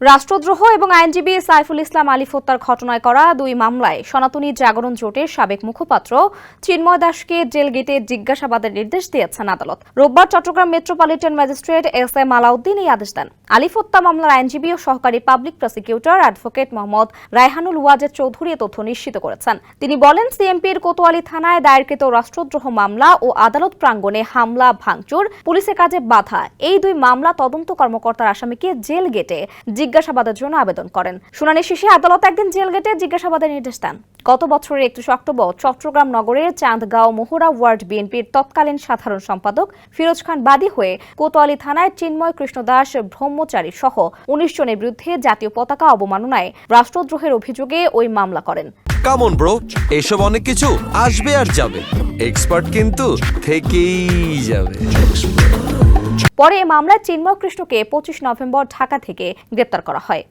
রাষ্ট্রদ্রোহ এবং আইনজীবী সাইফুল ইসলাম আলিফ হত্যার ঘটনায় করা দুই মামলায় সনাতনী জাগরণ জোটের সাবেক মুখপাত্র চিন্ময় দাসকে জেল গেটে জিজ্ঞাসাবাদের নির্দেশ দিয়েছেন আদালত। রোববার Chittagong metropolitan magistrate S M. Alauddin এই আদেশ দেন। আলিফ হত্যা মামলার আইনজীবী ও সহকারী public prosecutor advocate Mohammad Raihanul Wajed Chowdhury তথ্য নিশ্চিত করেছেন। তিনি বলেন, সিএমপির কোতোয়ালি থানায় দায়েরকৃত রাষ্ট্রদ্রোহ মামলা ও আদালত প্রাঙ্গণে হামলা ভাঙচুর, পুলিশের কাজে বাধা, এই দুই মামলা তদন্ত কর্মকর্তার আসামিকে জেল গেটে জিজ্ঞাসাবাদের জন্য আবেদন করেন। শুনানি শেষে আদালত একদিন জেল গেটে জিজ্ঞাসাবাদের নির্দেশ দেন। গত বছরের 31 অক্টোবর চট্টগ্রাম নগরের চাঁদগাঁও মোহরা ওয়ার্ড বিএনপির তৎকালীন সাধারণ সম্পাদক ফিরোজ খান বাদী হয়ে কোতোয়ালি থানায় চিন্ময় কৃষ্ণ দাস ব্রহ্মচারী সহ 19 জনের বিরুদ্ধে জাতীয় পতাকা অবমাননায় রাষ্ট্রদ্রোহের অভিযোগে ওই মামলা করেন। কাম অন ব্রো, এসব অনেক কিছু আসবে আর যাবে, এক্সপার্ট কিন্তু থেকেই যাবে। পরে এই মামলায় চিন্ময় কৃষ্ণকে 25 নভেম্বর ঢাকা থেকে গ্রেপ্তার করা হয়।